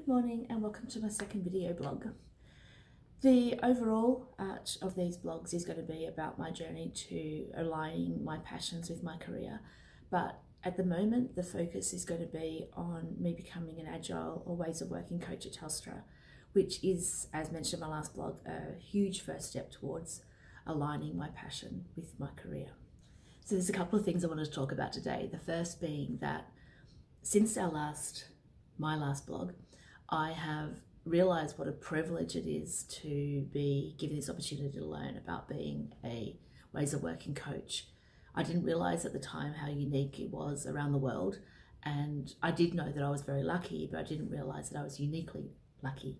morning and welcome to my second video blog. The overall arch of these blogs is going to be about my journey to aligning my passions with my career, but at the moment the focus is going to be on me becoming an agile or ways of working coach at Telstra, which is, as mentioned in my last blog, a huge first step towards aligning my passion with my career. So there's a couple of things I wanted to talk about today. The first being that since my last blog, I have realised what a privilege it is to be given this opportunity to learn about being a ways of working coach. I didn't realise at the time how unique it was around the world, and I did know that I was very lucky, but I didn't realise that I was uniquely lucky.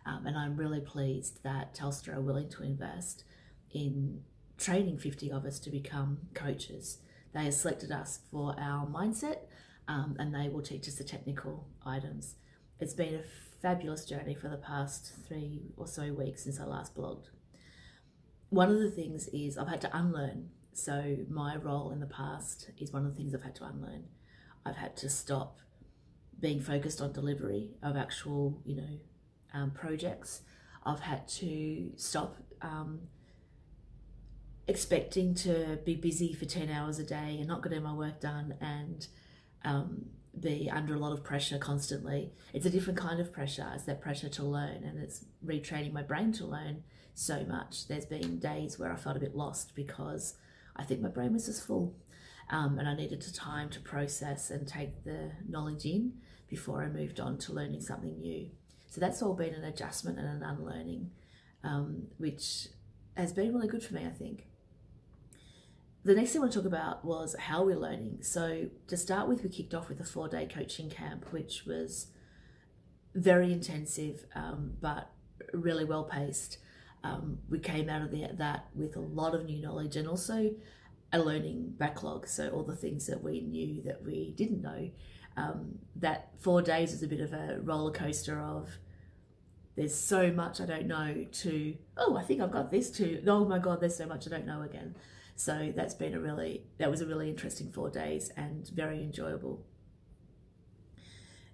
And I'm really pleased that Telstra are willing to invest in training 50 of us to become coaches. They have selected us for our mindset, and they will teach us the technical items. It's been a fabulous journey for the past 3 or so weeks since I last blogged. One of the things is I've had to unlearn. So my role in the past is one of the things I've had to unlearn. I've had to stop being focused on delivery of actual, projects. I've had to stop expecting to be busy for 10 hours a day and not getting my work done and be under a lot of pressure constantly. It's a different kind of pressure. It's that pressure to learn, and it's retraining my brain to learn so much. There's been days where I felt a bit lost because I think my brain was just full, and I needed time to process and take the knowledge in before I moved on to learning something new. So that's all been an adjustment and an unlearning, which has been really good for me, I think. The next thing I want to talk about was how we're learning. So to start with, we kicked off with a 4-day coaching camp, which was very intensive, but really well paced. We came out of that with a lot of new knowledge and also a learning backlog. So all the things that we knew that we didn't know. That 4 days was a bit of a roller coaster of there's so much I don't know to, oh, I think I've got this to, oh my God, there's so much I don't know again. So that was a really interesting 4 days and very enjoyable.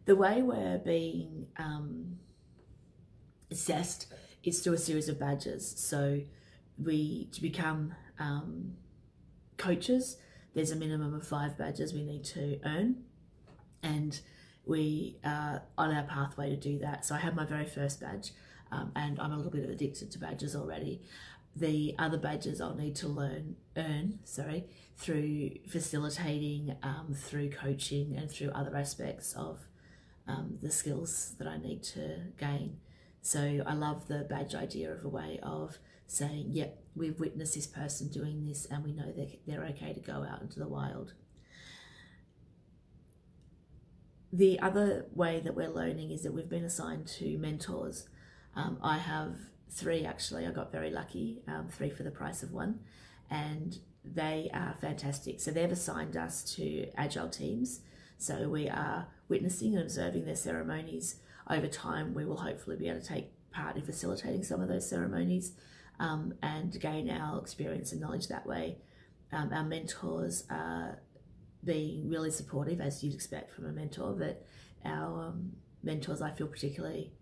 The way we're being assessed is through a series of badges. So to become coaches, there's a minimum of 5 badges we need to earn, and we are on our pathway to do that. So I have my very first badge, and I'm a little bit addicted to badges already. The other badges I'll need to earn through facilitating, through coaching, and through other aspects of the skills that I need to gain. So I love the badge idea of a way of saying, yep, we've witnessed this person doing this and we know they're okay to go out into the wild. The other way that we're learning is that we've been assigned to mentors. I have 3 actually. I got very lucky, 3 for the price of 1, and they are fantastic. So they've assigned us to Agile teams. So we are witnessing and observing their ceremonies. Over time, we will hopefully be able to take part in facilitating some of those ceremonies and gain our experience and knowledge that way. Our mentors are being really supportive, as you'd expect from a mentor, but our mentors, I feel particularly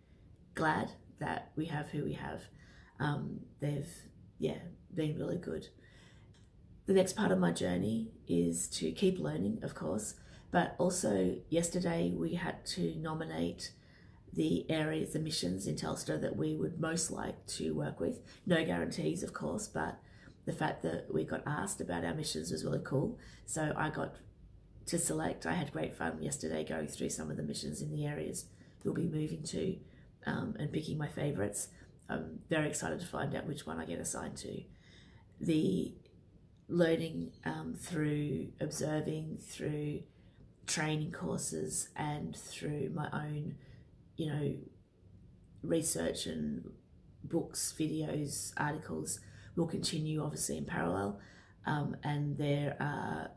glad that we have who we have. They've been really good. The next part of my journey is to keep learning, of course, but also yesterday we had to nominate the areas, the missions in Telstra that we would most like to work with. No guarantees, of course, but the fact that we got asked about our missions was really cool. So I got to select. I had great fun yesterday going through some of the missions in the areas we'll be moving to, and picking my favourites. I'm very excited to find out which one I get assigned to. The learning through observing, through training courses, and through my own, research and books, videos, articles will continue obviously in parallel. And there are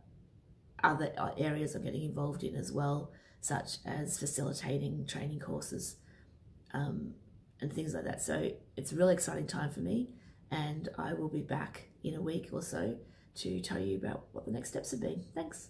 other areas I'm getting involved in as well, such as facilitating training courses and things like that. So it's a really exciting time for me, and I will be back in a week or so to tell you about what the next steps have been. Thanks.